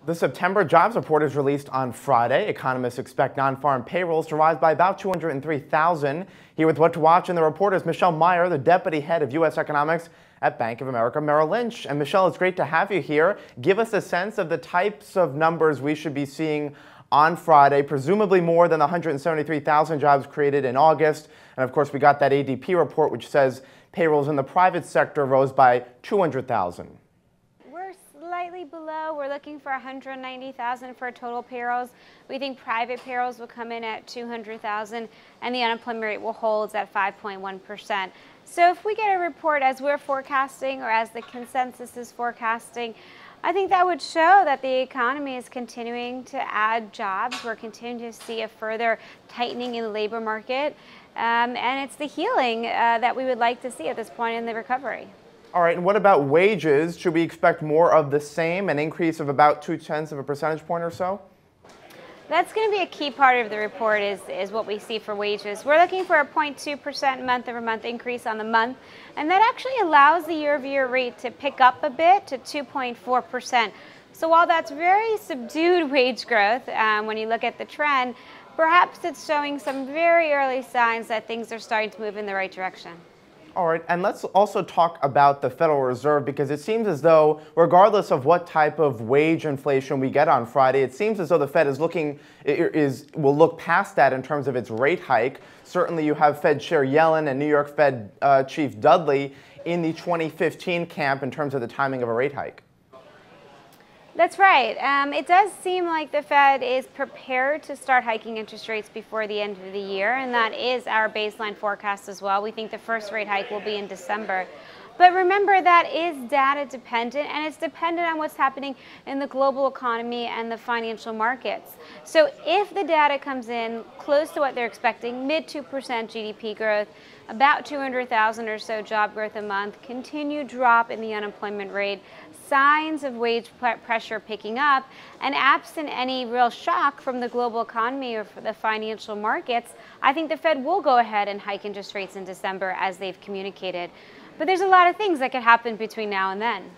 The September jobs report is released on Friday. Economists expect non-farm payrolls to rise by about 203,000. Here with what to watch in the report is Michelle Meyer, the deputy head of U.S. Economics at Bank of America Merrill Lynch. And Michelle, it's great to have you here. Give us a sense of the types of numbers we should be seeing on Friday, presumably more than the 173,000 jobs created in August. And of course, we got that ADP report, which says payrolls in the private sector rose by 200,000. Slightly below. We're looking for 190,000 for total payrolls. We think private payrolls will come in at 200,000 and the unemployment rate will hold at 5.1%. So if we get a report as we're forecasting or as the consensus is forecasting, I think that would show that the economy is continuing to add jobs. We're continuing to see a further tightening in the labor market, and it's the healing that we would like to see at this point in the recovery. All right, and what about wages? Should we expect more of the same, an increase of about 0.2 of a percentage point or so? That's going to be a key part of the report is what we see for wages. We're looking for a 0.2% month-over-month increase on the month, and that actually allows the year-over-year rate to pick up a bit to 2.4%. So while that's very subdued wage growth, when you look at the trend, perhaps it's showing some very early signs that things are starting to move in the right direction. All right, and let's also talk about the Federal Reserve, because it seems as though, regardless of what type of wage inflation we get on Friday, it seems as though the Fed will look past that in terms of its rate hike. Certainly you have Fed Chair Yellen and New York Fed Chief Dudley in the 2015 camp in terms of the timing of a rate hike. That's right. It does seem like the Fed is prepared to start hiking interest rates before the end of the year, and that is our baseline forecast as well. We think the first rate hike will be in December. But remember, that is data dependent, and it's dependent on what's happening in the global economy and the financial markets. So if the data comes in close to what they're expecting, mid 2% GDP growth, about 200,000 or so job growth a month, continued drop in the unemployment rate, signs of wage pressure picking up, and absent any real shock from the global economy or the financial markets, I think the Fed will go ahead and hike interest rates in December as they've communicated. But there's a lot of things that could happen between now and then.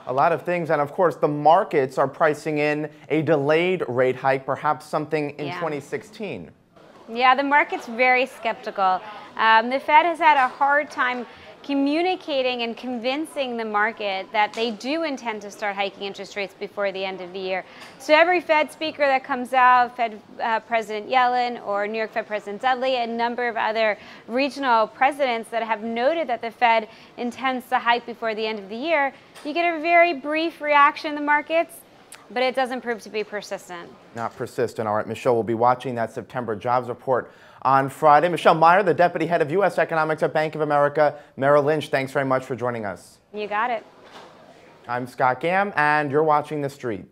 A lot of things, and of course the markets are pricing in a delayed rate hike, perhaps something in 2016. Yeah, the market's very skeptical. The Fed has had a hard time communicating and convincing the market that they do intend to start hiking interest rates before the end of the year. So every Fed speaker that comes out, Fed President Yellen or New York Fed President Dudley, a number of other regional presidents that have noted that the Fed intends to hike before the end of the year, you get a very brief reaction in the markets, but it doesn't prove to be persistent. Not persistent. All right, Michelle, we'll be watching that September jobs report on Friday. Michelle Meyer, the deputy head of U.S. Economics at Bank of America Merrill Lynch, thanks very much for joining us. You got it. I'm Scott Gamm, and you're watching The Street.